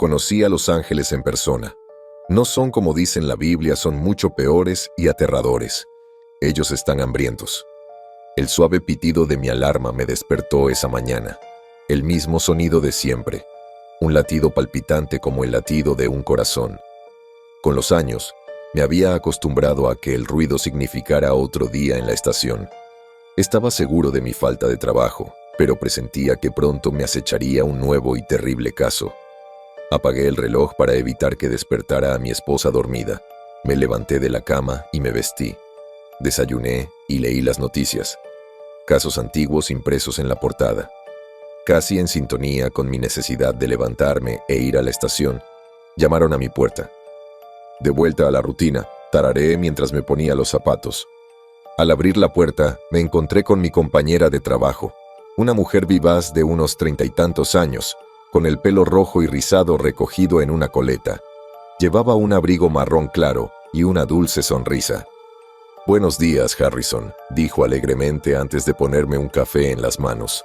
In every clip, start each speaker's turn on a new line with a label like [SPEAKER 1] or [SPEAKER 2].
[SPEAKER 1] Conocí a los ángeles en persona. No son como dicen la Biblia, son mucho peores y aterradores. Ellos están hambrientos. El suave pitido de mi alarma me despertó esa mañana. El mismo sonido de siempre. Un latido palpitante como el latido de un corazón. Con los años, me había acostumbrado a que el ruido significara otro día en la estación. Estaba seguro de mi falta de trabajo, pero presentía que pronto me acecharía un nuevo y terrible caso. Apagué el reloj para evitar que despertara a mi esposa dormida. Me levanté de la cama y me vestí. Desayuné y leí las noticias. Casos antiguos impresos en la portada. Casi en sintonía con mi necesidad de levantarme e ir a la estación, llamaron a mi puerta. De vuelta a la rutina, tarareé mientras me ponía los zapatos. Al abrir la puerta, me encontré con mi compañera de trabajo, una mujer vivaz de unos 30 y tantos años, con el pelo rojo y rizado recogido en una coleta. Llevaba un abrigo marrón claro y una dulce sonrisa. «Buenos días, Harrison», dijo alegremente antes de ponerme un café en las manos.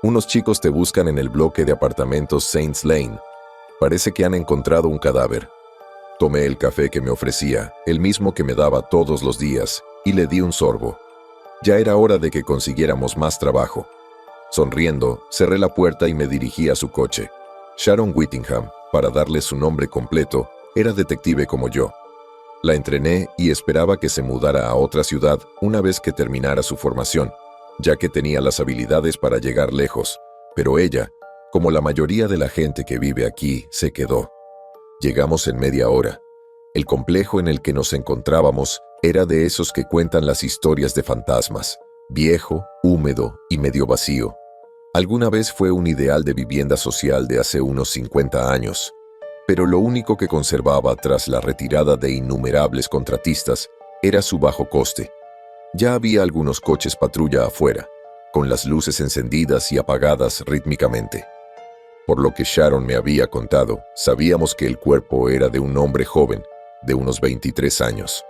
[SPEAKER 1] «Unos chicos te buscan en el bloque de apartamentos Saints Lane. Parece que han encontrado un cadáver». Tomé el café que me ofrecía, el mismo que me daba todos los días, y le di un sorbo. Ya era hora de que consiguiéramos más trabajo. Sonriendo, cerré la puerta y me dirigí a su coche. Sharon Whittingham, para darle su nombre completo, era detective como yo. La entrené y esperaba que se mudara a otra ciudad una vez que terminara su formación, ya que tenía las habilidades para llegar lejos, pero ella, como la mayoría de la gente que vive aquí, se quedó. Llegamos en media hora. El complejo en el que nos encontrábamos era de esos que cuentan las historias de fantasmas, viejo, húmedo y medio vacío. Alguna vez fue un ideal de vivienda social de hace unos 50 años, pero lo único que conservaba tras la retirada de innumerables contratistas era su bajo coste. Ya había algunos coches patrulla afuera, con las luces encendidas y apagadas rítmicamente. Por lo que Sharon me había contado, sabíamos que el cuerpo era de un hombre joven, de unos 23 años.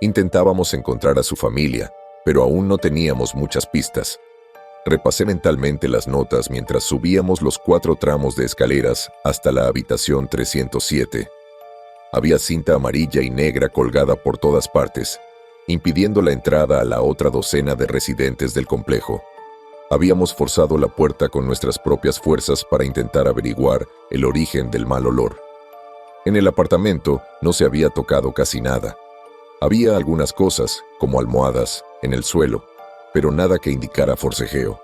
[SPEAKER 1] Intentábamos encontrar a su familia, pero aún no teníamos muchas pistas. Repasé mentalmente las notas mientras subíamos los 4 tramos de escaleras hasta la habitación 307. Había cinta amarilla y negra colgada por todas partes, impidiendo la entrada a la otra docena de residentes del complejo. Habíamos forzado la puerta con nuestras propias fuerzas para intentar averiguar el origen del mal olor. En el apartamento no se había tocado casi nada. Había algunas cosas, como almohadas, en el suelo, pero nada que indicara forcejeo.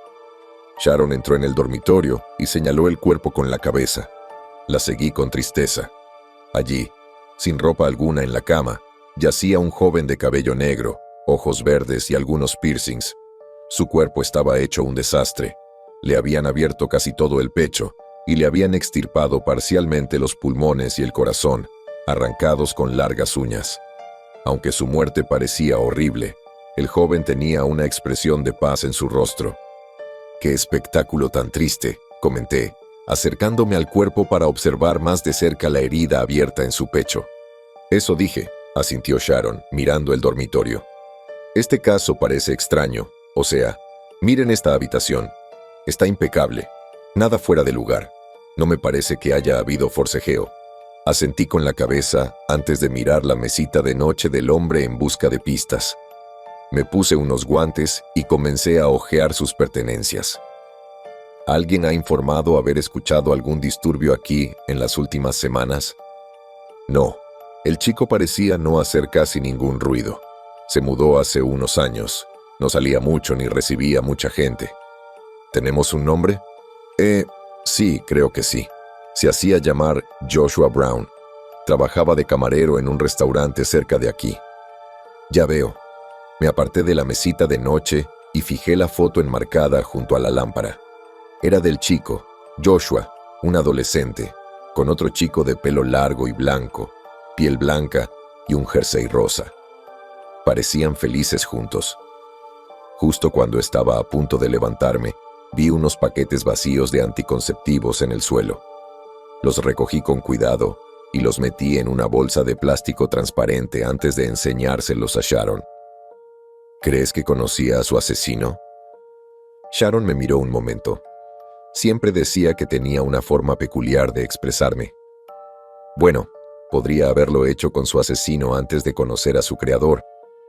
[SPEAKER 1] Sharon entró en el dormitorio y señaló el cuerpo con la cabeza. La seguí con tristeza. Allí, sin ropa alguna en la cama, yacía un joven de cabello negro, ojos verdes y algunos piercings. Su cuerpo estaba hecho un desastre. Le habían abierto casi todo el pecho y le habían extirpado parcialmente los pulmones y el corazón, arrancados con largas uñas. Aunque su muerte parecía horrible, el joven tenía una expresión de paz en su rostro. «Qué espectáculo tan triste», comenté, acercándome al cuerpo para observar más de cerca la herida abierta en su pecho. «Eso dije», asintió Sharon, mirando el dormitorio. «Este caso parece extraño. O sea, miren esta habitación. Está impecable. Nada fuera de lugar. No me parece que haya habido forcejeo». Asentí con la cabeza antes de mirar la mesita de noche del hombre en busca de pistas. Me puse unos guantes y comencé a hojear sus pertenencias. ¿Alguien ha informado haber escuchado algún disturbio aquí en las últimas semanas? No. El chico parecía no hacer casi ningún ruido. Se mudó hace unos años. No salía mucho ni recibía mucha gente. ¿Tenemos un nombre? Sí, creo que sí. Se hacía llamar Joshua Brown. Trabajaba de camarero en un restaurante cerca de aquí. Ya veo. Me aparté de la mesita de noche y fijé la foto enmarcada junto a la lámpara. Era del chico, Joshua, un adolescente, con otro chico de pelo largo y blanco, piel blanca y un jersey rosa. Parecían felices juntos. Justo cuando estaba a punto de levantarme, vi unos paquetes vacíos de anticonceptivos en el suelo. Los recogí con cuidado y los metí en una bolsa de plástico transparente antes de enseñárselos a Sharon. ¿Crees que conocía a su asesino? Sharon me miró un momento. Siempre decía que tenía una forma peculiar de expresarme. Bueno, podría haberlo hecho con su asesino antes de conocer a su creador,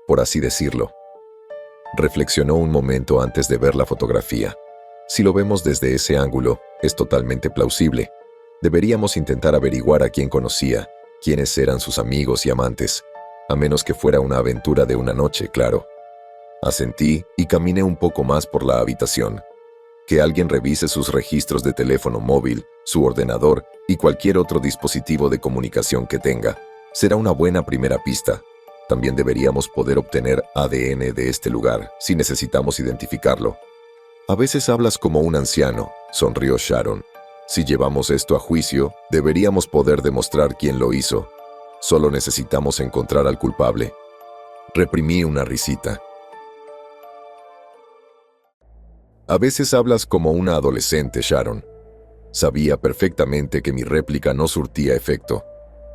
[SPEAKER 1] por así decirlo. Reflexionó un momento antes de ver la fotografía. Si lo vemos desde ese ángulo, es totalmente plausible. Deberíamos intentar averiguar a quién conocía, quiénes eran sus amigos y amantes, a menos que fuera una aventura de una noche, claro. Asentí y caminé un poco más por la habitación. Que alguien revise sus registros de teléfono móvil, su ordenador y cualquier otro dispositivo de comunicación que tenga. Será una buena primera pista. También deberíamos poder obtener ADN de este lugar si necesitamos identificarlo. A veces hablas como un anciano, sonrió Sharon. Si llevamos esto a juicio, deberíamos poder demostrar quién lo hizo. Solo necesitamos encontrar al culpable. Reprimí una risita. A veces hablas como una adolescente, Sharon. Sabía perfectamente que mi réplica no surtía efecto.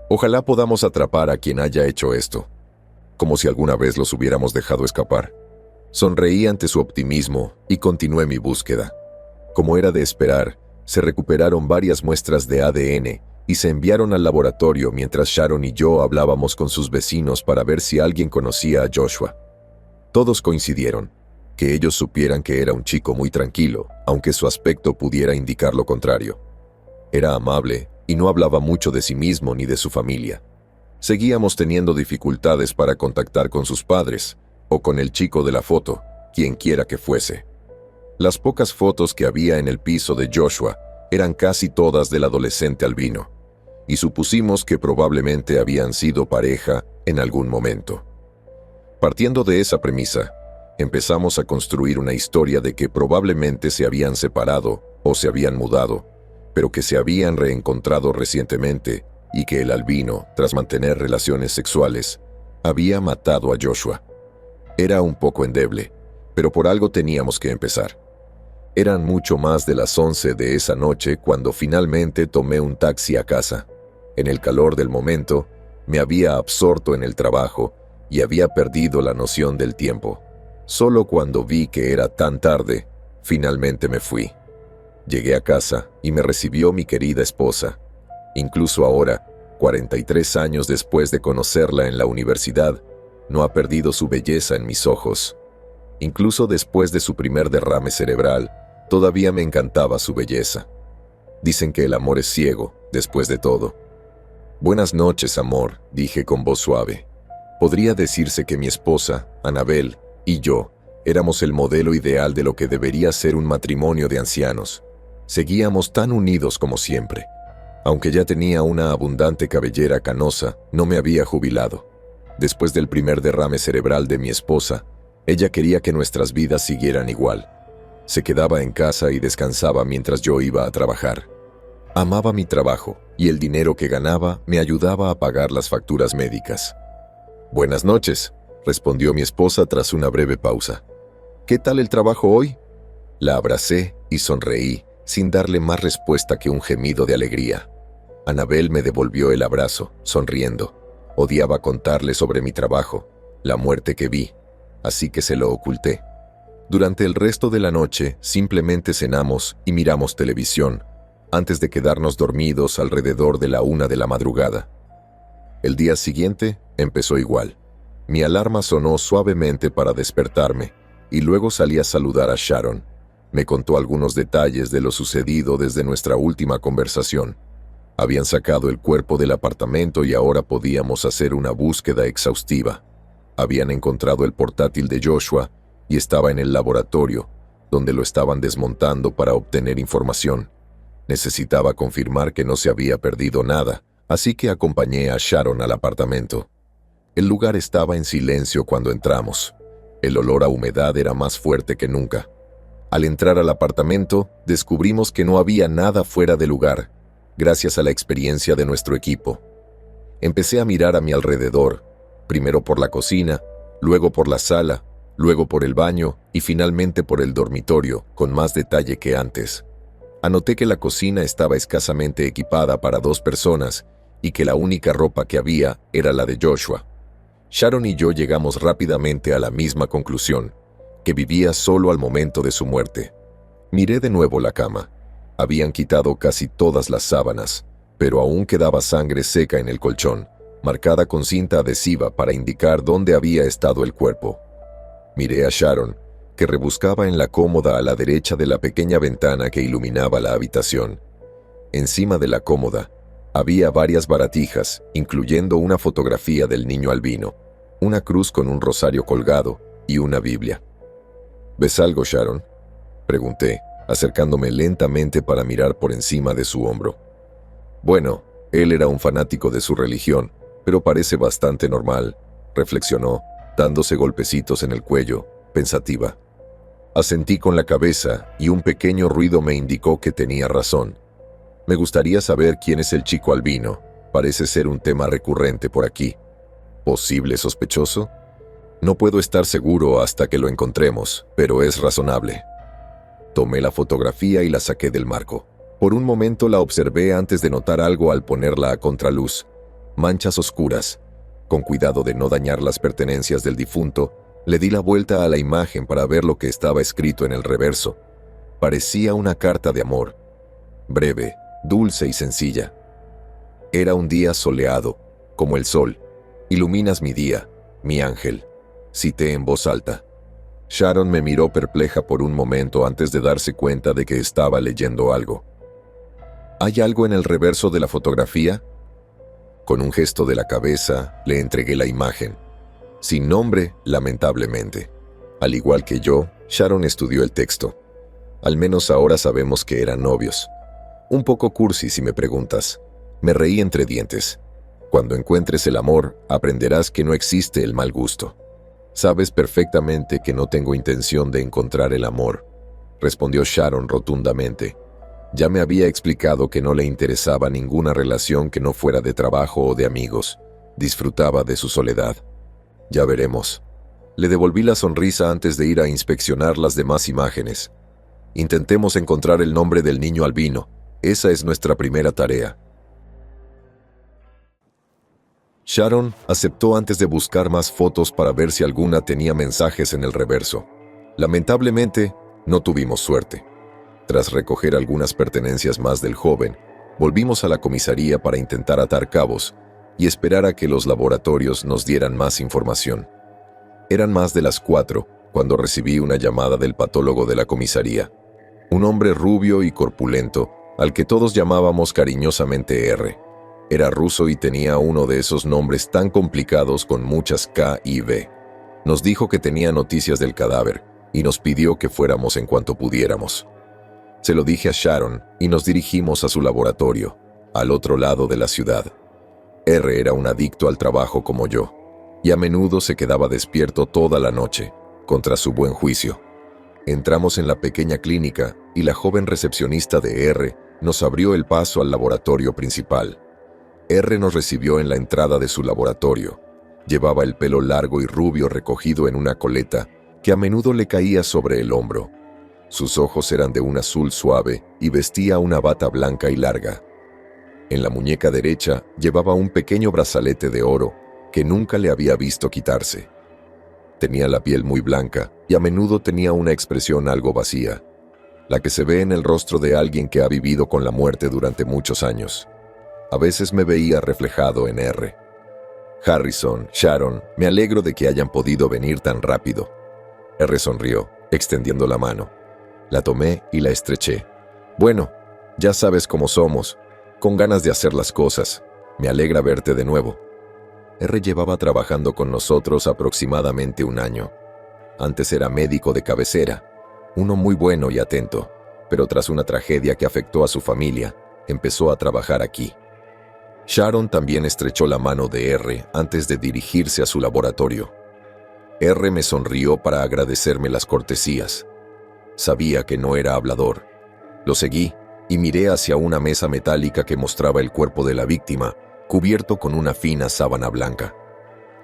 [SPEAKER 1] Ojalá podamos atrapar a quien haya hecho esto. Como si alguna vez los hubiéramos dejado escapar. Sonreí ante su optimismo y continué mi búsqueda. Como era de esperar, se recuperaron varias muestras de ADN y se enviaron al laboratorio mientras Sharon y yo hablábamos con sus vecinos para ver si alguien conocía a Joshua. Todos coincidieron, que ellos supieran que era un chico muy tranquilo, aunque su aspecto pudiera indicar lo contrario. Era amable y no hablaba mucho de sí mismo ni de su familia. Seguíamos teniendo dificultades para contactar con sus padres, o con el chico de la foto, quien quiera que fuese. Las pocas fotos que había en el piso de Joshua eran casi todas del adolescente albino, y supusimos que probablemente habían sido pareja en algún momento. Partiendo de esa premisa, empezamos a construir una historia de que probablemente se habían separado o se habían mudado, pero que se habían reencontrado recientemente y que el albino, tras mantener relaciones sexuales, había matado a Joshua. Era un poco endeble, pero por algo teníamos que empezar. Eran mucho más de las 11 de esa noche cuando finalmente tomé un taxi a casa. En el calor del momento, me había absorto en el trabajo y había perdido la noción del tiempo. Solo cuando vi que era tan tarde, finalmente me fui. Llegué a casa y me recibió mi querida esposa. Incluso ahora, 43 años después de conocerla en la universidad, no ha perdido su belleza en mis ojos. Incluso después de su primer derrame cerebral, todavía me encantaba su belleza. Dicen que el amor es ciego, después de todo. Buenas noches, amor, dije con voz suave. Podría decirse que mi esposa, Annabel, y yo éramos el modelo ideal de lo que debería ser un matrimonio de ancianos. Seguíamos tan unidos como siempre. Aunque ya tenía una abundante cabellera canosa, no me había jubilado. Después del primer derrame cerebral de mi esposa, ella quería que nuestras vidas siguieran igual. Se quedaba en casa y descansaba mientras yo iba a trabajar. Amaba mi trabajo y el dinero que ganaba me ayudaba a pagar las facturas médicas. Buenas noches, respondió mi esposa tras una breve pausa. ¿Qué tal el trabajo hoy? La abracé y sonreí, sin darle más respuesta que un gemido de alegría. Annabel me devolvió el abrazo, sonriendo. Odiaba contarle sobre mi trabajo, la muerte que vi, así que se lo oculté. Durante el resto de la noche, simplemente cenamos y miramos televisión, antes de quedarnos dormidos alrededor de la 1 de la madrugada. El día siguiente empezó igual. Mi alarma sonó suavemente para despertarme, y luego salí a saludar a Sharon. Me contó algunos detalles de lo sucedido desde nuestra última conversación. Habían sacado el cuerpo del apartamento y ahora podíamos hacer una búsqueda exhaustiva. Habían encontrado el portátil de Joshua y estaba en el laboratorio, donde lo estaban desmontando para obtener información. Necesitaba confirmar que no se había perdido nada, así que acompañé a Sharon al apartamento. El lugar estaba en silencio cuando entramos. El olor a humedad era más fuerte que nunca. Al entrar al apartamento, descubrimos que no había nada fuera de lugar, gracias a la experiencia de nuestro equipo. Empecé a mirar a mi alrededor, primero por la cocina, luego por la sala, luego por el baño y finalmente por el dormitorio, con más detalle que antes. Anoté que la cocina estaba escasamente equipada para 2 personas y que la única ropa que había era la de Joshua. Sharon y yo llegamos rápidamente a la misma conclusión, que vivía solo al momento de su muerte. Miré de nuevo la cama. Habían quitado casi todas las sábanas, pero aún quedaba sangre seca en el colchón, marcada con cinta adhesiva para indicar dónde había estado el cuerpo. Miré a Sharon, que rebuscaba en la cómoda a la derecha de la pequeña ventana que iluminaba la habitación. Encima de la cómoda había varias baratijas, incluyendo una fotografía del niño albino, una cruz con un rosario colgado y una Biblia. ¿Ves algo, Sharon?, pregunté, acercándome lentamente para mirar por encima de su hombro. Bueno, él era un fanático de su religión, pero parece bastante normal, reflexionó, dándose golpecitos en el cuello, pensativa. Asentí con la cabeza y un pequeño ruido me indicó que tenía razón. Me gustaría saber quién es el chico albino. Parece ser un tema recurrente por aquí. ¿Posible sospechoso? No puedo estar seguro hasta que lo encontremos, pero es razonable. Tomé la fotografía y la saqué del marco. Por un momento la observé antes de notar algo al ponerla a contraluz. Manchas oscuras. Con cuidado de no dañar las pertenencias del difunto, le di la vuelta a la imagen para ver lo que estaba escrito en el reverso. Parecía una carta de amor. Breve, dulce y sencilla. Era un día soleado, como el sol. Iluminas mi día, mi ángel. Cité en voz alta. Sharon me miró perpleja por un momento antes de darse cuenta de que estaba leyendo algo. ¿Hay algo en el reverso de la fotografía? Con un gesto de la cabeza, le entregué la imagen. Sin nombre, lamentablemente. Al igual que yo, Sharon estudió el texto. Al menos ahora sabemos que eran novios. Un poco cursi si me preguntas. Me reí entre dientes. Cuando encuentres el amor, aprenderás que no existe el mal gusto. Sabes perfectamente que no tengo intención de encontrar el amor, respondió Sharon rotundamente. Ya me había explicado que no le interesaba ninguna relación que no fuera de trabajo o de amigos. Disfrutaba de su soledad. Ya veremos. Le devolví la sonrisa antes de ir a inspeccionar las demás imágenes. Intentemos encontrar el nombre del niño albino. Esa es nuestra primera tarea. Sharon aceptó antes de buscar más fotos para ver si alguna tenía mensajes en el reverso. Lamentablemente, no tuvimos suerte. Tras recoger algunas pertenencias más del joven, volvimos a la comisaría para intentar atar cabos y esperar a que los laboratorios nos dieran más información. Eran más de las 4 cuando recibí una llamada del patólogo de la comisaría. Un hombre rubio y corpulento, al que todos llamábamos cariñosamente R. Era ruso y tenía uno de esos nombres tan complicados con muchas K y B. Nos dijo que tenía noticias del cadáver y nos pidió que fuéramos en cuanto pudiéramos. Se lo dije a Sharon y nos dirigimos a su laboratorio, al otro lado de la ciudad. R era un adicto al trabajo como yo, y a menudo se quedaba despierto toda la noche, contra su buen juicio. Entramos en la pequeña clínica y la joven recepcionista de R nos abrió el paso al laboratorio principal. R nos recibió en la entrada de su laboratorio. Llevaba el pelo largo y rubio recogido en una coleta que a menudo le caía sobre el hombro. Sus ojos eran de un azul suave y vestía una bata blanca y larga. En la muñeca derecha llevaba un pequeño brazalete de oro que nunca le había visto quitarse. Tenía la piel muy blanca y a menudo tenía una expresión algo vacía, la que se ve en el rostro de alguien que ha vivido con la muerte durante muchos años. A veces me veía reflejado en R. Harrison, Sharon, me alegro de que hayan podido venir tan rápido. R sonrió, extendiendo la mano. La tomé y la estreché. Bueno, ya sabes cómo somos, con ganas de hacer las cosas. Me alegra verte de nuevo. R llevaba trabajando con nosotros aproximadamente un año. Antes era médico de cabecera, uno muy bueno y atento, pero tras una tragedia que afectó a su familia, empezó a trabajar aquí. Sharon también estrechó la mano de R antes de dirigirse a su laboratorio. R me sonrió para agradecerme las cortesías. Sabía que no era hablador. Lo seguí y miré hacia una mesa metálica que mostraba el cuerpo de la víctima, cubierto con una fina sábana blanca.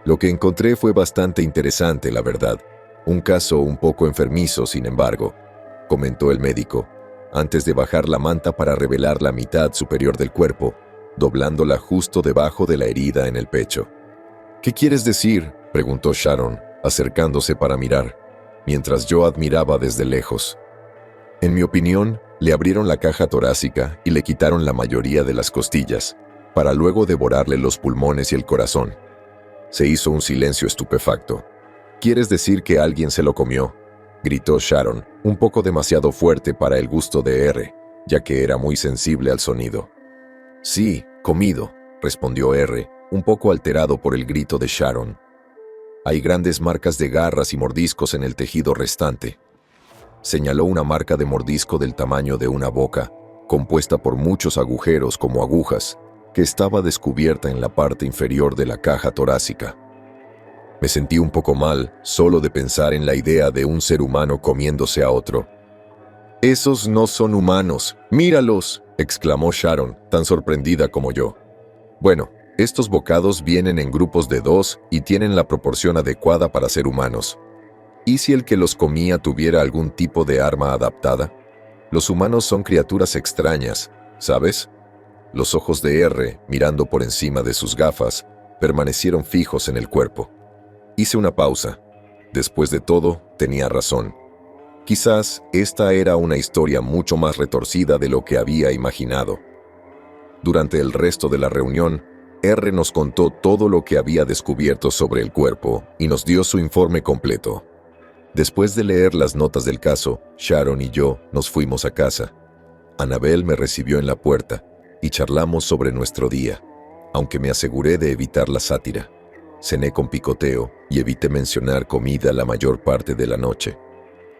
[SPEAKER 1] Lo que encontré fue bastante interesante, la verdad. Un caso un poco enfermizo, sin embargo, comentó el médico, antes de bajar la manta para revelar la mitad superior del cuerpo, doblándola justo debajo de la herida en el pecho. ¿Qué quieres decir?, preguntó Sharon, acercándose para mirar, mientras yo admiraba desde lejos. En mi opinión, le abrieron la caja torácica y le quitaron la mayoría de las costillas, para luego devorarle los pulmones y el corazón. Se hizo un silencio estupefacto. ¿Quieres decir que alguien se lo comió?, gritó Sharon, un poco demasiado fuerte para el gusto de R, ya que era muy sensible al sonido. Sí, comido, respondió R, un poco alterado por el grito de Sharon. Hay grandes marcas de garras y mordiscos en el tejido restante. Señaló una marca de mordisco del tamaño de una boca, compuesta por muchos agujeros como agujas, que estaba descubierta en la parte inferior de la caja torácica. Me sentí un poco mal solo de pensar en la idea de un ser humano comiéndose a otro. «Esos no son humanos, míralos», exclamó Sharon, tan sorprendida como yo. Bueno, estos bocados vienen en grupos de 2 y tienen la proporción adecuada para ser humanos. ¿Y si el que los comía tuviera algún tipo de arma adaptada? Los humanos son criaturas extrañas, ¿sabes? Los ojos de R, mirando por encima de sus gafas, permanecieron fijos en el cuerpo. Hice una pausa. Después de todo, tenía razón. Quizás esta era una historia mucho más retorcida de lo que había imaginado. Durante el resto de la reunión, R nos contó todo lo que había descubierto sobre el cuerpo y nos dio su informe completo. Después de leer las notas del caso, Sharon y yo nos fuimos a casa. Annabel me recibió en la puerta y charlamos sobre nuestro día, aunque me aseguré de evitar la sátira. Cené con picoteo y evité mencionar comida la mayor parte de la noche.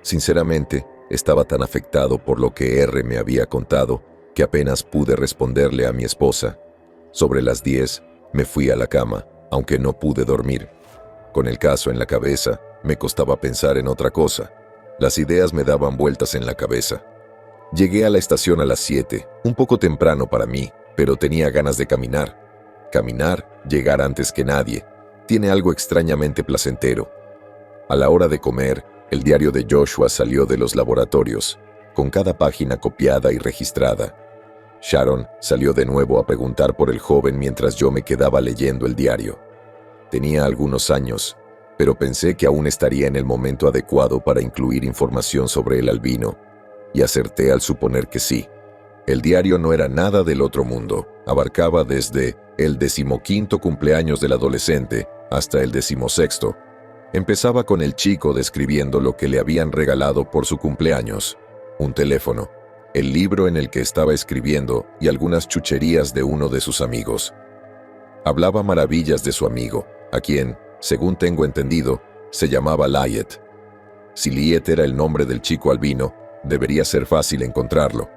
[SPEAKER 1] Sinceramente, estaba tan afectado por lo que R me había contado que apenas pude responderle a mi esposa. Sobre las 10, me fui a la cama, aunque no pude dormir. Con el caso en la cabeza, me costaba pensar en otra cosa. Las ideas me daban vueltas en la cabeza. Llegué a la estación a las 7, un poco temprano para mí, pero tenía ganas de caminar. Caminar, llegar antes que nadie, tiene algo extrañamente placentero. A la hora de comer, el diario de Joshua salió de los laboratorios, con cada página copiada y registrada. Sharon salió de nuevo a preguntar por el joven mientras yo me quedaba leyendo el diario. Tenía algunos años, pero pensé que aún estaría en el momento adecuado para incluir información sobre el albino, y acerté al suponer que sí. El diario no era nada del otro mundo, abarcaba desde el 15º cumpleaños del adolescente hasta el 16º. Empezaba con el chico describiendo lo que le habían regalado por su cumpleaños: un teléfono, el libro en el que estaba escribiendo y algunas chucherías de uno de sus amigos. Hablaba maravillas de su amigo, a quien, según tengo entendido, se llamaba Lyet. Si Lyet era el nombre del chico albino, debería ser fácil encontrarlo.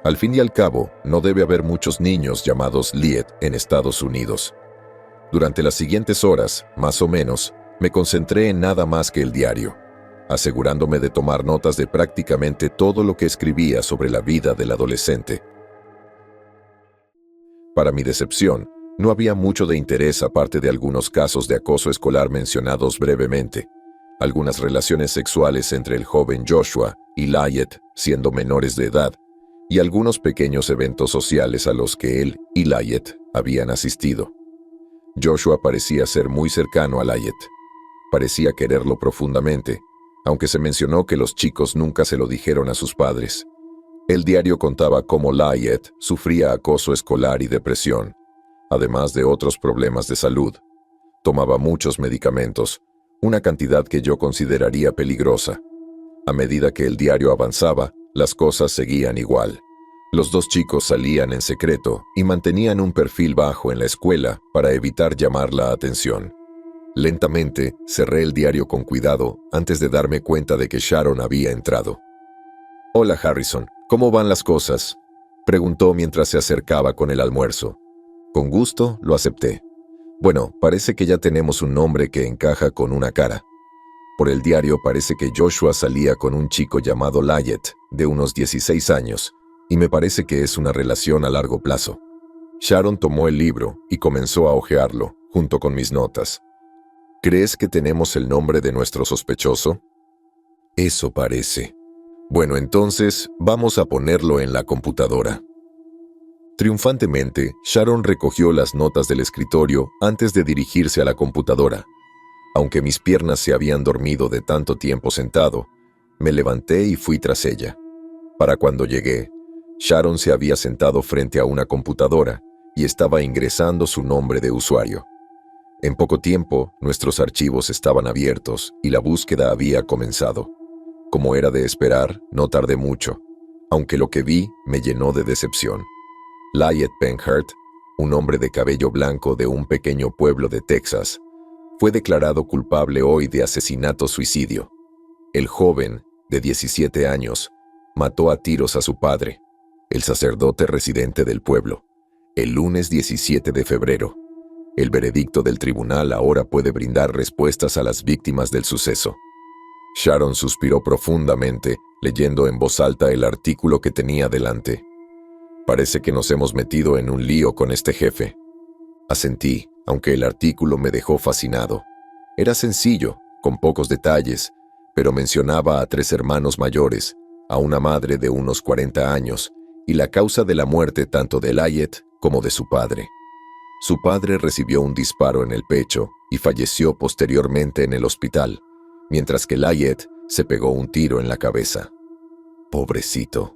[SPEAKER 1] Al fin y al cabo, no debe haber muchos niños llamados Lyet en Estados Unidos. Durante las siguientes horas, más o menos, me concentré en nada más que el diario, asegurándome de tomar notas de prácticamente todo lo que escribía sobre la vida del adolescente. Para mi decepción, no había mucho de interés aparte de algunos casos de acoso escolar mencionados brevemente, algunas relaciones sexuales entre el joven Joshua y Lyet siendo menores de edad, y algunos pequeños eventos sociales a los que él y Lyet habían asistido. Joshua parecía ser muy cercano a Lyet. Parecía quererlo profundamente, aunque se mencionó que los chicos nunca se lo dijeron a sus padres. El diario contaba cómo Lyet sufría acoso escolar y depresión, además de otros problemas de salud. Tomaba muchos medicamentos, una cantidad que yo consideraría peligrosa. A medida que el diario avanzaba, las cosas seguían igual. Los dos chicos salían en secreto y mantenían un perfil bajo en la escuela para evitar llamar la atención. Lentamente, cerré el diario con cuidado antes de darme cuenta de que Sharon había entrado. «Hola, Harrison, ¿cómo van las cosas?», preguntó mientras se acercaba con el almuerzo. Con gusto, lo acepté. Bueno, parece que ya tenemos un nombre que encaja con una cara. Por el diario parece que Joshua salía con un chico llamado Lyet, de unos 16 años, y me parece que es una relación a largo plazo. Sharon tomó el libro y comenzó a hojearlo, junto con mis notas. ¿Crees que tenemos el nombre de nuestro sospechoso? Eso parece. Bueno, entonces, vamos a ponerlo en la computadora. Triunfantemente, Sharon recogió las notas del escritorio antes de dirigirse a la computadora. Aunque mis piernas se habían dormido de tanto tiempo sentado, me levanté y fui tras ella. Para cuando llegué, Sharon se había sentado frente a una computadora y estaba ingresando su nombre de usuario. En poco tiempo, nuestros archivos estaban abiertos y la búsqueda había comenzado. Como era de esperar, no tardé mucho, aunque lo que vi me llenó de decepción. Lynette Penhart, un hombre de cabello blanco de un pequeño pueblo de Texas, fue declarado culpable hoy de asesinato-suicidio. El joven, de 17 años, mató a tiros a su padre, el sacerdote residente del pueblo, el lunes 17 de febrero. El veredicto del tribunal ahora puede brindar respuestas a las víctimas del suceso. Sharon suspiró profundamente, leyendo en voz alta el artículo que tenía delante. Parece que nos hemos metido en un lío con este jefe. Asentí, aunque el artículo me dejó fascinado. Era sencillo, con pocos detalles, pero mencionaba a 3 hermanos mayores, a una madre de unos 40 años, y la causa de la muerte tanto de Lynette como de su padre. Su padre recibió un disparo en el pecho y falleció posteriormente en el hospital, mientras que Lynette se pegó un tiro en la cabeza. Pobrecito.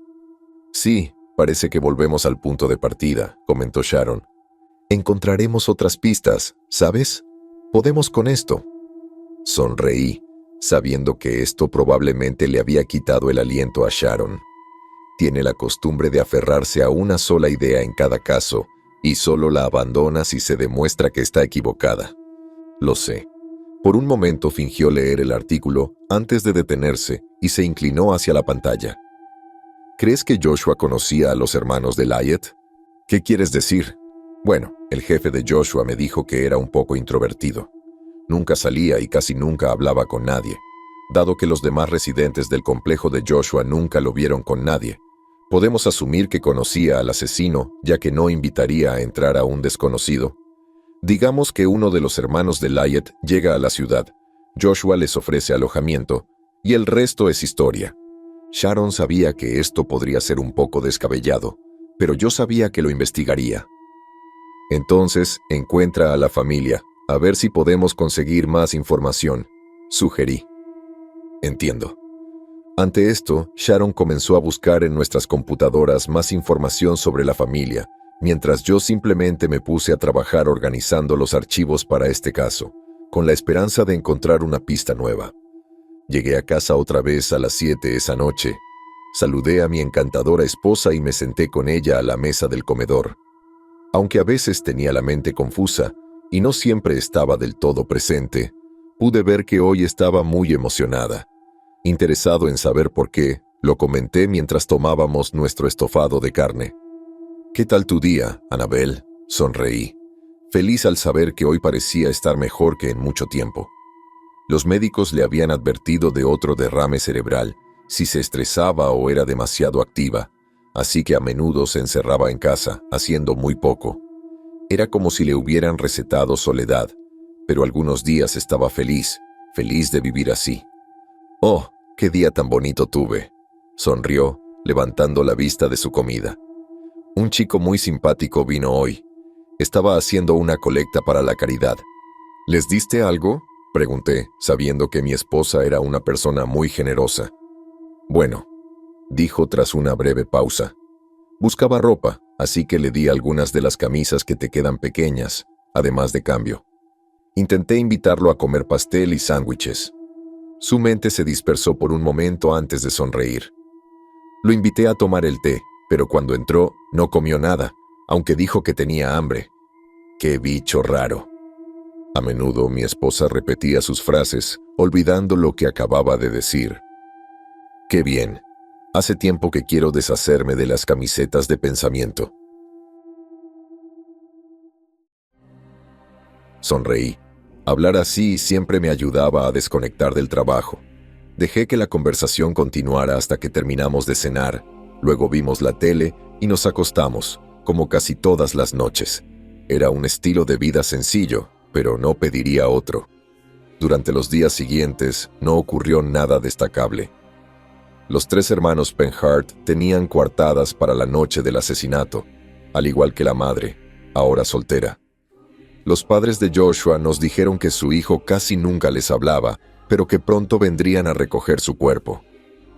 [SPEAKER 1] Sí, parece que volvemos al punto de partida, comentó Sharon. Encontraremos otras pistas, ¿sabes? Podemos con esto. Sonreí, sabiendo que esto probablemente le había quitado el aliento a Sharon. Tiene la costumbre de aferrarse a una sola idea en cada caso, y solo la abandona si se demuestra que está equivocada. Lo sé. Por un momento fingió leer el artículo antes de detenerse y se inclinó hacia la pantalla. ¿Crees que Joshua conocía a los hermanos de Lynette? ¿Qué quieres decir? Bueno, el jefe de Joshua me dijo que era un poco introvertido. Nunca salía y casi nunca hablaba con nadie. Dado que los demás residentes del complejo de Joshua nunca lo vieron con nadie, podemos asumir que conocía al asesino, ya que no invitaría a entrar a un desconocido. Digamos que uno de los hermanos de Lynette llega a la ciudad, Joshua les ofrece alojamiento, y el resto es historia. Sharon sabía que esto podría ser un poco descabellado, pero yo sabía que lo investigaría. Entonces, encuentra a la familia, a ver si podemos conseguir más información, sugerí. Entiendo. Ante esto, Sharon comenzó a buscar en nuestras computadoras más información sobre la familia, mientras yo simplemente me puse a trabajar organizando los archivos para este caso, con la esperanza de encontrar una pista nueva. Llegué a casa otra vez a las 7 esa noche. Saludé a mi encantadora esposa y me senté con ella a la mesa del comedor. Aunque a veces tenía la mente confusa y no siempre estaba del todo presente, pude ver que hoy estaba muy emocionada. Interesado en saber por qué, lo comenté mientras tomábamos nuestro estofado de carne. «¿Qué tal tu día, Annabelle?», sonreí, feliz al saber que hoy parecía estar mejor que en mucho tiempo. Los médicos le habían advertido de otro derrame cerebral si se estresaba o era demasiado activa, así que a menudo se encerraba en casa, haciendo muy poco. Era como si le hubieran recetado soledad, pero algunos días estaba feliz de vivir así. «Oh, qué día tan bonito tuve», sonrió, levantando la vista de su comida. «Un chico muy simpático vino hoy. Estaba haciendo una colecta para la caridad». «¿Les diste algo?», pregunté, sabiendo que mi esposa era una persona muy generosa. «Bueno», dijo tras una breve pausa. «Buscaba ropa, así que le di algunas de las camisas que te quedan pequeñas, además de cambio. Intenté invitarlo a comer pastel y sándwiches». Su mente se dispersó por un momento antes de sonreír. Lo invité a tomar el té, pero cuando entró no comió nada, aunque dijo que tenía hambre. ¡Qué bicho raro! A menudo mi esposa repetía sus frases, olvidando lo que acababa de decir. ¡Qué bien! Hace tiempo que quiero deshacerme de las camisetas de pensamiento. Sonreí. Hablar así siempre me ayudaba a desconectar del trabajo. Dejé que la conversación continuara hasta que terminamos de cenar, luego vimos la tele y nos acostamos, como casi todas las noches. Era un estilo de vida sencillo, pero no pediría otro. Durante los días siguientes no ocurrió nada destacable. Los 3 hermanos Penhart tenían coartadas para la noche del asesinato, al igual que la madre, ahora soltera. Los padres de Joshua nos dijeron que su hijo casi nunca les hablaba, pero que pronto vendrían a recoger su cuerpo.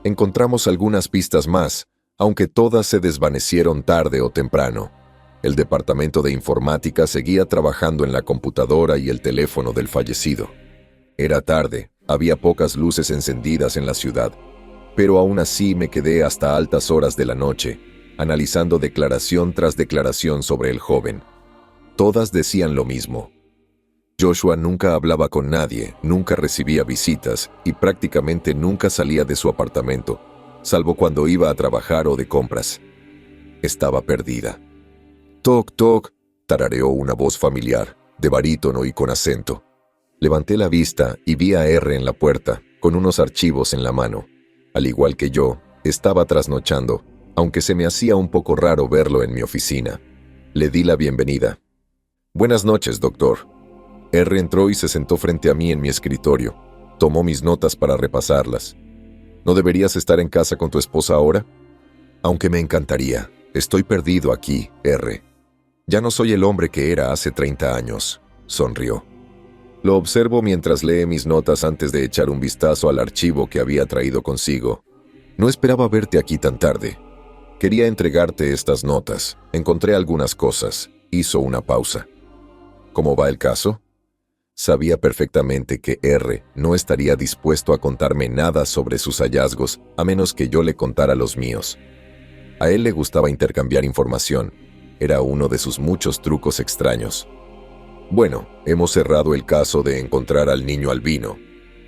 [SPEAKER 1] Encontramos algunas pistas más, aunque todas se desvanecieron tarde o temprano. El departamento de informática seguía trabajando en la computadora y el teléfono del fallecido. Era tarde, había pocas luces encendidas en la ciudad, pero aún así me quedé hasta altas horas de la noche, analizando declaración tras declaración sobre el joven. Todas decían lo mismo. Joshua nunca hablaba con nadie, nunca recibía visitas y prácticamente nunca salía de su apartamento, salvo cuando iba a trabajar o de compras. Estaba perdida. «Toc, toc», tarareó una voz familiar, de barítono y con acento. Levanté la vista y vi a R en la puerta, con unos archivos en la mano. Al igual que yo, estaba trasnochando, aunque se me hacía un poco raro verlo en mi oficina. Le di la bienvenida. «Buenas noches, doctor». R entró y se sentó frente a mí en mi escritorio. Tomó mis notas para repasarlas. «¿No deberías estar en casa con tu esposa ahora?» «Aunque me encantaría. Estoy perdido aquí, R. Ya no soy el hombre que era hace 30 años», sonrió. Lo observo mientras lee mis notas antes de echar un vistazo al archivo que había traído consigo. «No esperaba verte aquí tan tarde. Quería entregarte estas notas. Encontré algunas cosas». Hizo una pausa. «¿Cómo va el caso?» Sabía perfectamente que R no estaría dispuesto a contarme nada sobre sus hallazgos a menos que yo le contara los míos. A él le gustaba intercambiar información. Era uno de sus muchos trucos extraños. «Bueno, hemos cerrado el caso de encontrar al niño albino.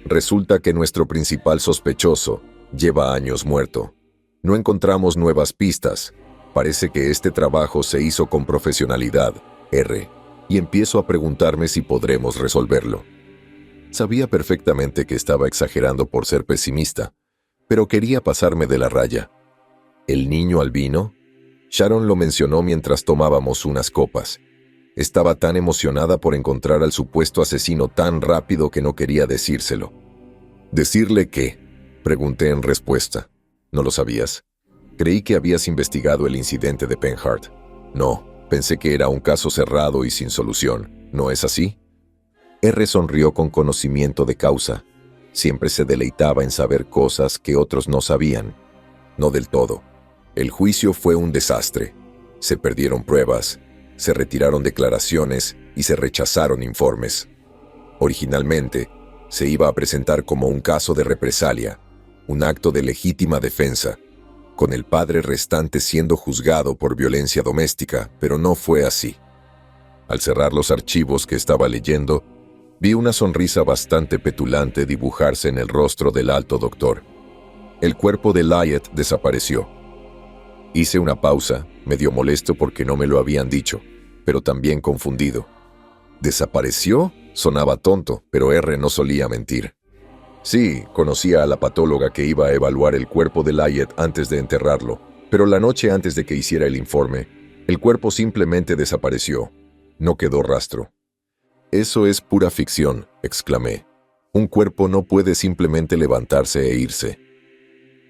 [SPEAKER 1] Resulta que nuestro principal sospechoso lleva años muerto. No encontramos nuevas pistas. Parece que este trabajo se hizo con profesionalidad, R, y empiezo a preguntarme si podremos resolverlo». Sabía perfectamente que estaba exagerando por ser pesimista, pero quería pasarme de la raya. ¿El niño albino? Sharon lo mencionó mientras tomábamos unas copas. Estaba tan emocionada por encontrar al supuesto asesino tan rápido que no quería decírselo. «¿Decirle qué?», pregunté en respuesta. «¿No lo sabías? Creí que habías investigado el incidente de Penhart». «No, pensé que era un caso cerrado y sin solución. ¿No es así?» R sonrió con conocimiento de causa. Siempre se deleitaba en saber cosas que otros no sabían. «No del todo. El juicio fue un desastre. Se perdieron pruebas, se retiraron declaraciones y se rechazaron informes. Originalmente, se iba a presentar como un caso de represalia, un acto de legítima defensa, con el padre restante siendo juzgado por violencia doméstica, pero no fue así. Al cerrar los archivos que estaba leyendo, vi una sonrisa bastante petulante dibujarse en el rostro del alto doctor. El cuerpo de Lyot desapareció. Hice una pausa, medio molesto porque no me lo habían dicho, pero también confundido. ¿Desapareció? Sonaba tonto, pero R no solía mentir. Sí, conocía a la patóloga que iba a evaluar el cuerpo de Lyot antes de enterrarlo, pero la noche antes de que hiciera el informe, el cuerpo simplemente desapareció. No quedó rastro. «Eso es pura ficción», exclamé. «Un cuerpo no puede simplemente levantarse e irse».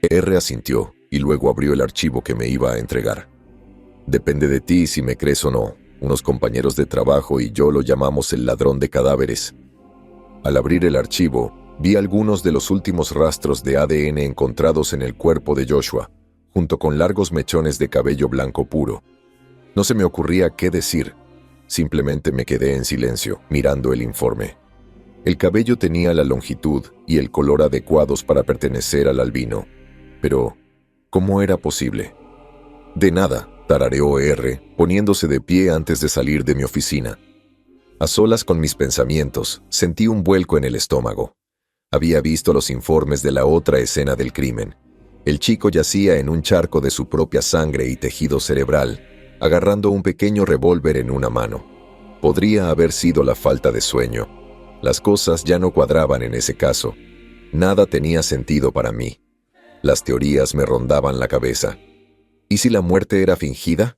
[SPEAKER 1] R asintió y luego abrió el archivo que me iba a entregar. «Depende de ti si me crees o no. Unos compañeros de trabajo y yo lo llamamos el ladrón de cadáveres». Al abrir el archivo, vi algunos de los últimos rastros de ADN encontrados en el cuerpo de Joshua, junto con largos mechones de cabello blanco puro. No se me ocurría qué decir. Simplemente me quedé en silencio, mirando el informe. El cabello tenía la longitud y el color adecuados para pertenecer al albino. Pero, ¿cómo era posible? «De nada», tarareó R, poniéndose de pie antes de salir de mi oficina. A solas con mis pensamientos, sentí un vuelco en el estómago. Había visto los informes de la otra escena del crimen. El chico yacía en un charco de su propia sangre y tejido cerebral, agarrando un pequeño revólver en una mano. Podría haber sido la falta de sueño. Las cosas ya no cuadraban en ese caso. Nada tenía sentido para mí. Las teorías me rondaban la cabeza. ¿Y si la muerte era fingida?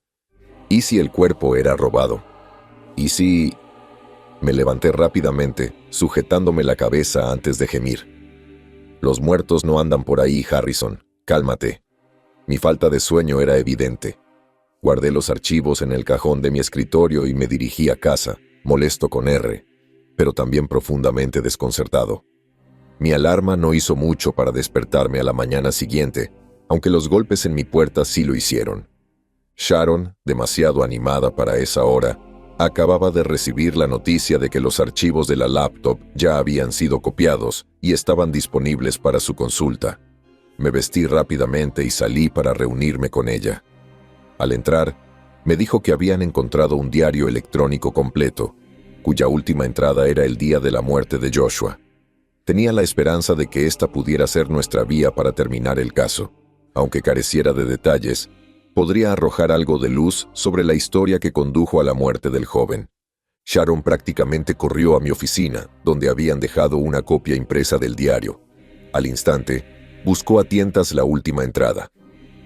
[SPEAKER 1] ¿Y si el cuerpo era robado? ¿Y si...? Me levanté rápidamente, sujetándome la cabeza antes de gemir. «Los muertos no andan por ahí, Harrison. Cálmate». Mi falta de sueño era evidente. Guardé los archivos en el cajón de mi escritorio y me dirigí a casa, molesto con R, pero también profundamente desconcertado. Mi alarma no hizo mucho para despertarme a la mañana siguiente, aunque los golpes en mi puerta sí lo hicieron. Sharon, demasiado animada para esa hora, acababa de recibir la noticia de que los archivos de la laptop ya habían sido copiados y estaban disponibles para su consulta. Me vestí rápidamente y salí para reunirme con ella. Al entrar, me dijo que habían encontrado un diario electrónico completo, cuya última entrada era el día de la muerte de Joshua. Tenía la esperanza de que esta pudiera ser nuestra vía para terminar el caso. Aunque careciera de detalles, podría arrojar algo de luz sobre la historia que condujo a la muerte del joven. Sharon prácticamente corrió a mi oficina, donde habían dejado una copia impresa del diario. Al instante, buscó a tientas la última entrada.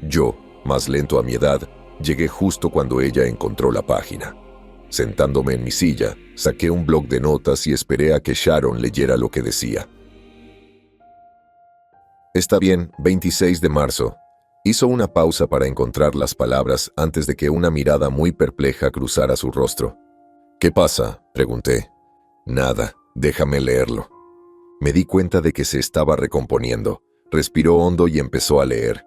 [SPEAKER 1] Yo, más lento a mi edad, llegué justo cuando ella encontró la página. Sentándome en mi silla, saqué un bloc de notas y esperé a que Sharon leyera lo que decía. Está bien, 26 de marzo. Hizo una pausa para encontrar las palabras antes de que una mirada muy perpleja cruzara su rostro. ¿Qué pasa?, pregunté. Nada, déjame leerlo. Me di cuenta de que se estaba recomponiendo. Respiró hondo y empezó a leer.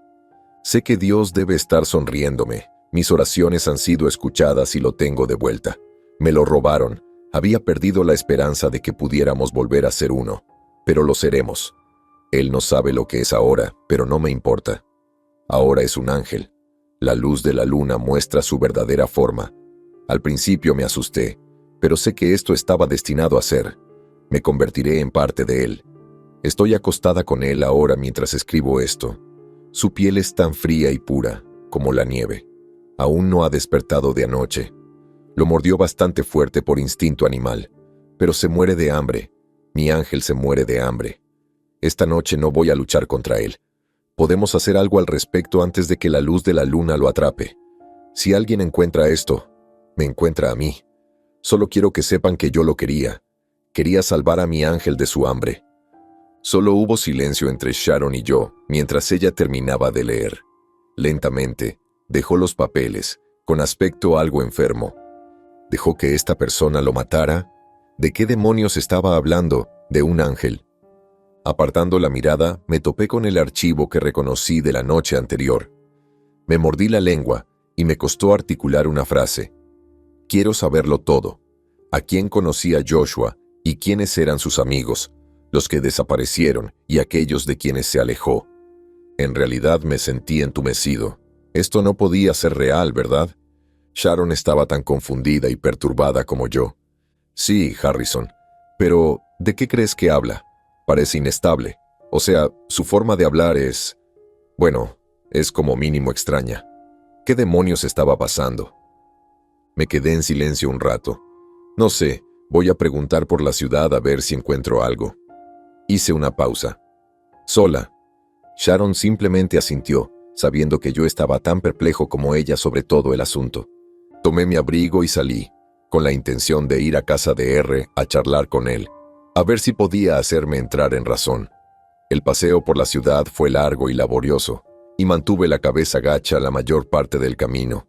[SPEAKER 1] Sé que Dios debe estar sonriéndome. Mis oraciones han sido escuchadas y lo tengo de vuelta. Me lo robaron. Había perdido la esperanza de que pudiéramos volver a ser uno. Pero lo seremos. Él no sabe lo que es ahora, pero no me importa. Ahora es un ángel. La luz de la luna muestra su verdadera forma. Al principio me asusté, pero sé que esto estaba destinado a ser. Me convertiré en parte de él. Estoy acostada con él ahora mientras escribo esto. Su piel es tan fría y pura como la nieve. Aún no ha despertado de anoche. Lo mordió bastante fuerte por instinto animal, pero se muere de hambre. Mi ángel se muere de hambre. Esta noche no voy a luchar contra él. Podemos hacer algo al respecto antes de que la luz de la luna lo atrape. Si alguien encuentra esto, me encuentra a mí. Solo quiero que sepan que yo lo quería. Quería salvar a mi ángel de su hambre. Solo hubo silencio entre Sharon y yo mientras ella terminaba de leer. Lentamente, dejó los papeles, con aspecto algo enfermo. ¿Dejó que esta persona lo matara? ¿De qué demonios estaba hablando? ¿De un ángel? Apartando la mirada, me topé con el archivo que reconocí de la noche anterior. Me mordí la lengua y me costó articular una frase. Quiero saberlo todo. ¿A quién conocía Joshua y quiénes eran sus amigos, los que desaparecieron y aquellos de quienes se alejó? En realidad me sentí entumecido. Esto no podía ser real, ¿verdad? Sharon estaba tan confundida y perturbada como yo. Sí, Harrison, pero ¿de qué crees que habla? Parece inestable. O sea, su forma de hablar es... bueno, es como mínimo extraña. ¿Qué demonios estaba pasando? Me quedé en silencio un rato. No sé, voy a preguntar por la ciudad a ver si encuentro algo. Hice una pausa. Sola. Sharon simplemente asintió, sabiendo que yo estaba tan perplejo como ella sobre todo el asunto. Tomé mi abrigo y salí, con la intención de ir a casa de R a charlar con él, a ver si podía hacerme entrar en razón. El paseo por la ciudad fue largo y laborioso, y mantuve la cabeza gacha la mayor parte del camino.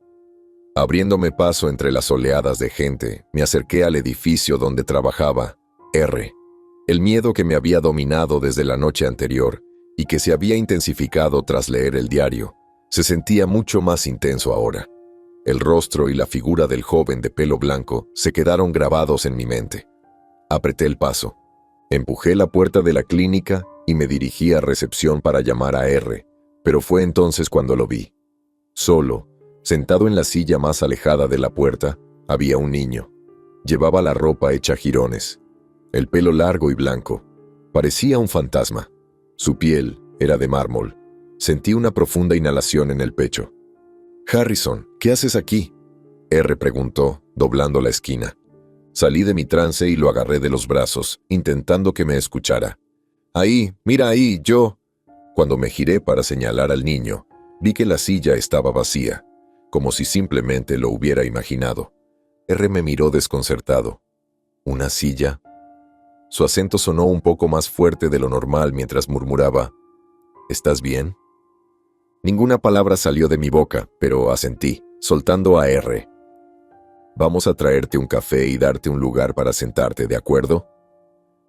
[SPEAKER 1] Abriéndome paso entre las oleadas de gente, me acerqué al edificio donde trabajaba R. El miedo que me había dominado desde la noche anterior y que se había intensificado tras leer el diario, se sentía mucho más intenso ahora. El rostro y la figura del joven de pelo blanco se quedaron grabados en mi mente. Apreté el paso. Empujé la puerta de la clínica y me dirigí a recepción para llamar a R, pero fue entonces cuando lo vi. Solo, sentado en la silla más alejada de la puerta, había un niño. Llevaba la ropa hecha jirones, el pelo largo y blanco. Parecía un fantasma. Su piel era de mármol. Sentí una profunda inhalación en el pecho. «Harrison, ¿qué haces aquí?», R preguntó, doblando la esquina. Salí de mi trance y lo agarré de los brazos, intentando que me escuchara. «Ahí, mira ahí, yo...». Cuando me giré para señalar al niño, vi que la silla estaba vacía, como si simplemente lo hubiera imaginado. R me miró desconcertado. ¿Una silla? Su acento sonó un poco más fuerte de lo normal mientras murmuraba, «¿Estás bien?». Ninguna palabra salió de mi boca, pero asentí, soltando a R. «Vamos a traerte un café y darte un lugar para sentarte, ¿de acuerdo?».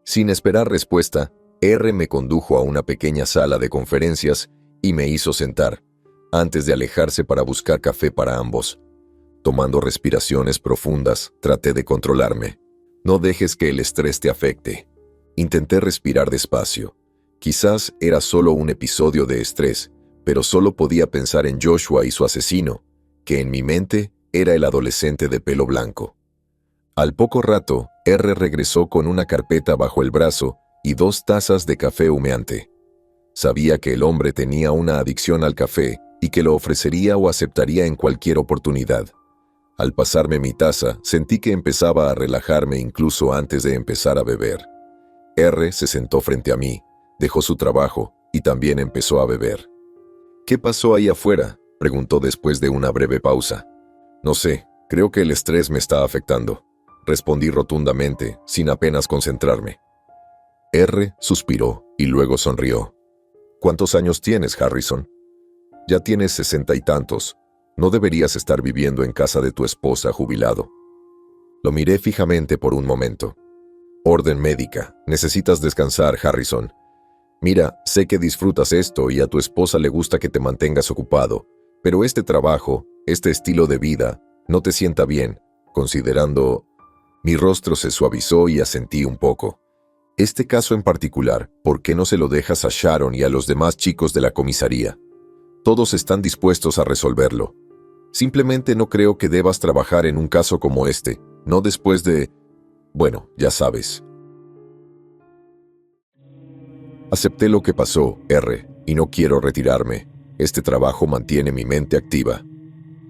[SPEAKER 1] Sin esperar respuesta, R me condujo a una pequeña sala de conferencias y me hizo sentar, antes de alejarse para buscar café para ambos. Tomando respiraciones profundas, traté de controlarme. No dejes que el estrés te afecte. Intenté respirar despacio. Quizás era solo un episodio de estrés, pero solo podía pensar en Joshua y su asesino, que en mi mente era el adolescente de pelo blanco. Al poco rato, R regresó con una carpeta bajo el brazo y 2 tazas de café humeante. Sabía que el hombre tenía una adicción al café y que lo ofrecería o aceptaría en cualquier oportunidad. Al pasarme mi taza, sentí que empezaba a relajarme incluso antes de empezar a beber. R se sentó frente a mí, dejó su trabajo y también empezó a beber. «¿Qué pasó ahí afuera?», preguntó después de una breve pausa. «No sé, creo que el estrés me está afectando», respondí rotundamente, sin apenas concentrarme. R suspiró y luego sonrió. «¿Cuántos años tienes, Harrison?» «Ya tienes 60 y tantos. No deberías estar viviendo en casa de tu esposa jubilado». Lo miré fijamente por un momento. «Orden médica. Necesitas descansar, Harrison. Mira, sé que disfrutas esto y a tu esposa le gusta que te mantengas ocupado, pero este trabajo, este estilo de vida, no te sienta bien, considerando...». Mi rostro se suavizó y asentí un poco. «Este caso en particular, ¿por qué no se lo dejas a Sharon y a los demás chicos de la comisaría? Todos están dispuestos a resolverlo. Simplemente no creo que debas trabajar en un caso como este, no después de... bueno, ya sabes». Acepté lo que pasó, R, y no quiero retirarme. Este trabajo mantiene mi mente activa.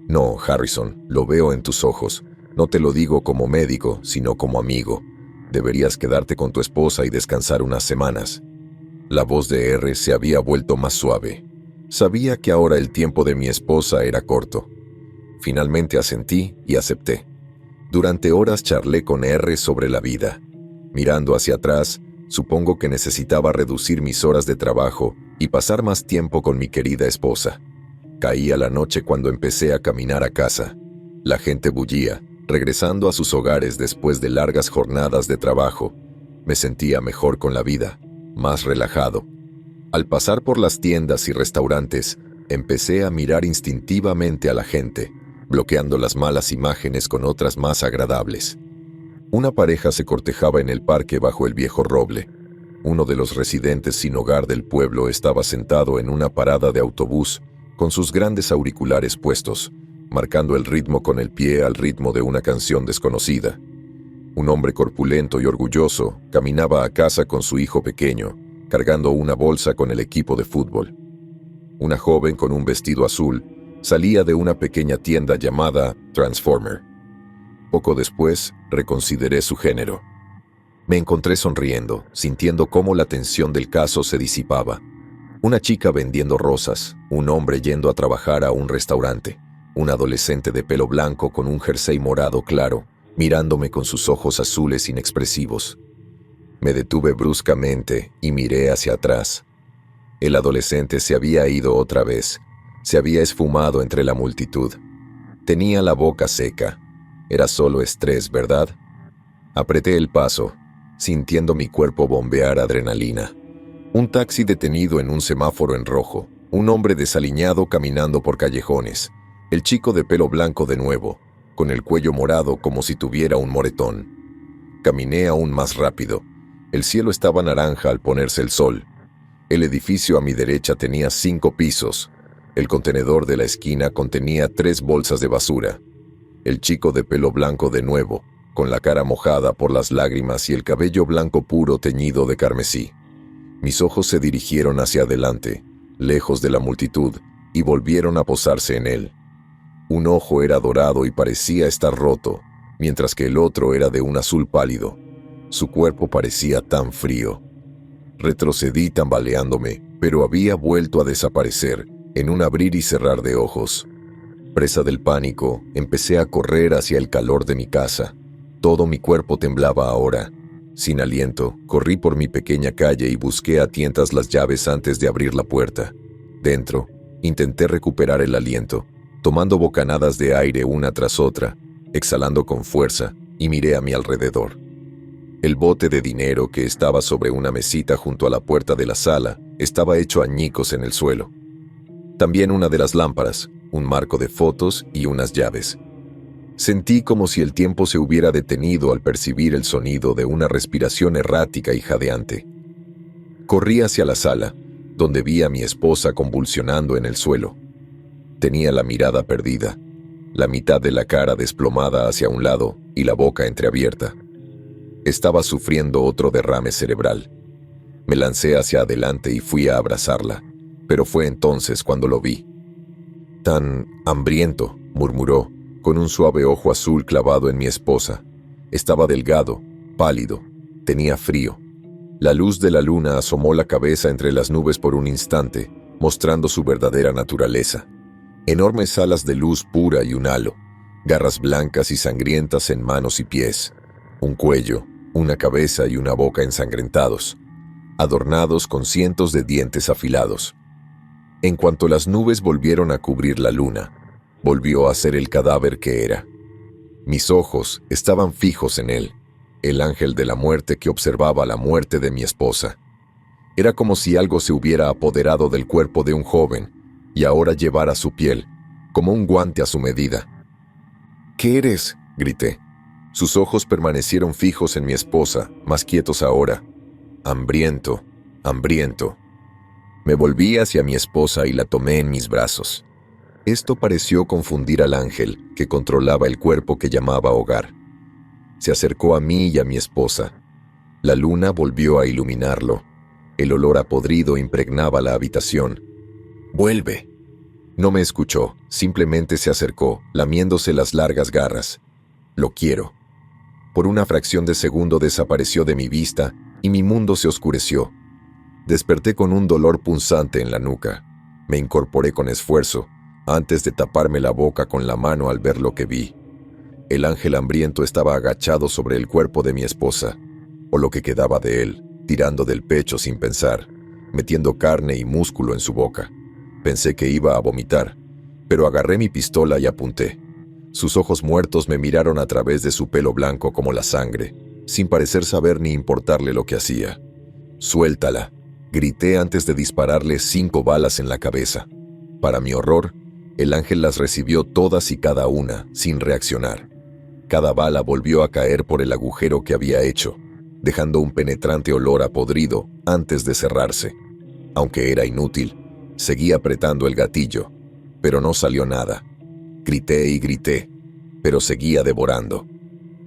[SPEAKER 1] «No, Harrison, lo veo en tus ojos. No te lo digo como médico, sino como amigo. Deberías quedarte con tu esposa y descansar unas semanas». La voz de R se había vuelto más suave. Sabía que ahora el tiempo de mi esposa era corto. Finalmente asentí y acepté. Durante horas charlé con R sobre la vida. Mirando hacia atrás, supongo que necesitaba reducir mis horas de trabajo y pasar más tiempo con mi querida esposa. Caía la noche cuando empecé a caminar a casa. La gente bullía, regresando a sus hogares después de largas jornadas de trabajo. Me sentía mejor con la vida, más relajado. Al pasar por las tiendas y restaurantes, empecé a mirar instintivamente a la gente, bloqueando las malas imágenes con otras más agradables. Una pareja se cortejaba en el parque bajo el viejo roble. Uno de los residentes sin hogar del pueblo estaba sentado en una parada de autobús con sus grandes auriculares puestos, marcando el ritmo con el pie al ritmo de una canción desconocida. Un hombre corpulento y orgulloso caminaba a casa con su hijo pequeño, cargando una bolsa con el equipo de fútbol. Una joven con un vestido azul salía de una pequeña tienda llamada Transformer. Poco después, reconsideré su género. Me encontré sonriendo, sintiendo cómo la tensión del caso se disipaba. Una chica vendiendo rosas, un hombre yendo a trabajar a un restaurante, un adolescente de pelo blanco con un jersey morado claro, mirándome con sus ojos azules inexpresivos. Me detuve bruscamente y miré hacia atrás. El adolescente se había ido otra vez. Se había esfumado entre la multitud. Tenía la boca seca. Era solo estrés, ¿verdad? Apreté el paso, sintiendo mi cuerpo bombear adrenalina. Un taxi detenido en un semáforo en rojo. Un hombre desaliñado caminando por callejones. El chico de pelo blanco de nuevo, con el cuello morado como si tuviera un moretón. Caminé aún más rápido. El cielo estaba naranja al ponerse el sol. El edificio a mi derecha tenía 5 pisos. El contenedor de la esquina contenía 3 bolsas de basura. El chico de pelo blanco de nuevo, con la cara mojada por las lágrimas y el cabello blanco puro teñido de carmesí. Mis ojos se dirigieron hacia adelante, lejos de la multitud, y volvieron a posarse en él. Un ojo era dorado y parecía estar roto, mientras que el otro era de un azul pálido. Su cuerpo parecía tan frío. Retrocedí tambaleándome, pero había vuelto a desaparecer en un abrir y cerrar de ojos. Presa del pánico, empecé a correr hacia el calor de mi casa. Todo mi cuerpo temblaba ahora. Sin aliento, corrí por mi pequeña calle y busqué a tientas las llaves antes de abrir la puerta. Dentro, intenté recuperar el aliento, tomando bocanadas de aire una tras otra, exhalando con fuerza, y miré a mi alrededor. El bote de dinero que estaba sobre una mesita junto a la puerta de la sala estaba hecho añicos en el suelo. También una de las lámparas, un marco de fotos y unas llaves. Sentí como si el tiempo se hubiera detenido al percibir el sonido de una respiración errática y jadeante. Corrí hacia la sala, donde vi a mi esposa convulsionando en el suelo. Tenía la mirada perdida, la mitad de la cara desplomada hacia un lado y la boca entreabierta. Estaba sufriendo otro derrame cerebral. Me lancé hacia adelante y fui a abrazarla, pero fue entonces cuando lo vi. «Tan hambriento», murmuró, con un suave ojo azul clavado en mi esposa. Estaba delgado, pálido, tenía frío. La luz de la luna asomó la cabeza entre las nubes por un instante, mostrando su verdadera naturaleza. Enormes alas de luz pura y un halo, garras blancas y sangrientas en manos y pies, un cuello, una cabeza y una boca ensangrentados, adornados con cientos de dientes afilados. En cuanto las nubes volvieron a cubrir la luna, volvió a ser el cadáver que era. Mis ojos estaban fijos en él, el ángel de la muerte que observaba la muerte de mi esposa. Era como si algo se hubiera apoderado del cuerpo de un joven y ahora llevara su piel, como un guante a su medida. «¿Qué eres?», grité. Sus ojos permanecieron fijos en mi esposa, más quietos ahora. «Hambriento, hambriento». Me volví hacia mi esposa y la tomé en mis brazos. Esto pareció confundir al ángel que controlaba el cuerpo que llamaba hogar. Se acercó a mí y a mi esposa. La luna volvió a iluminarlo. El olor a podrido impregnaba la habitación. «Vuelve». No me escuchó, simplemente se acercó, lamiéndose las largas garras. «Lo quiero». Por una fracción de segundo desapareció de mi vista y mi mundo se oscureció. Desperté con un dolor punzante en la nuca. Me incorporé con esfuerzo, antes de taparme la boca con la mano al ver lo que vi. El ángel hambriento estaba agachado sobre el cuerpo de mi esposa, o lo que quedaba de él, tirando del pecho sin pensar, metiendo carne y músculo en su boca. Pensé que iba a vomitar, pero agarré mi pistola y apunté. Sus ojos muertos me miraron a través de su pelo blanco como la sangre, sin parecer saber ni importarle lo que hacía. «Suéltala», grité antes de dispararle 5 balas en la cabeza. Para mi horror, el ángel las recibió todas y cada una, sin reaccionar. Cada bala volvió a caer por el agujero que había hecho, dejando un penetrante olor a podrido antes de cerrarse. Aunque era inútil, seguí apretando el gatillo, pero no salió nada. Grité y grité, pero seguía devorando.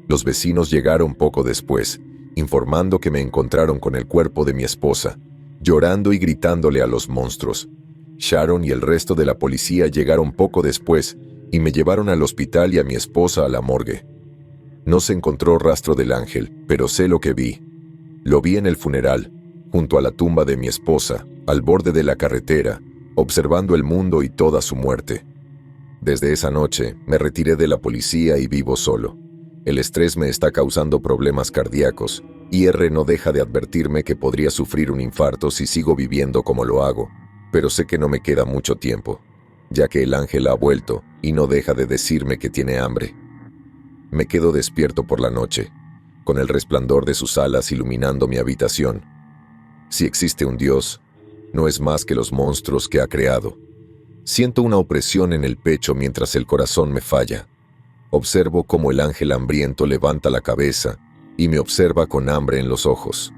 [SPEAKER 1] Los vecinos llegaron poco después, informando que me encontraron con el cuerpo de mi esposa, llorando y gritándole a los monstruos. Sharon y el resto de la policía llegaron poco después y me llevaron al hospital y a mi esposa a la morgue. No se encontró rastro del ángel, pero sé lo que vi. Lo vi en el funeral, junto a la tumba de mi esposa, al borde de la carretera, observando el mundo y toda su muerte. Desde esa noche me retiré de la policía y vivo solo. El estrés me está causando problemas cardíacos y R no deja de advertirme que podría sufrir un infarto si sigo viviendo como lo hago, pero sé que no me queda mucho tiempo, ya que el ángel ha vuelto y no deja de decirme que tiene hambre. Me quedo despierto por la noche, con el resplandor de sus alas iluminando mi habitación. Si existe un Dios, no es más que los monstruos que ha creado. Siento una opresión en el pecho mientras el corazón me falla. Observo cómo el ángel hambriento levanta la cabeza y me observa con hambre en los ojos.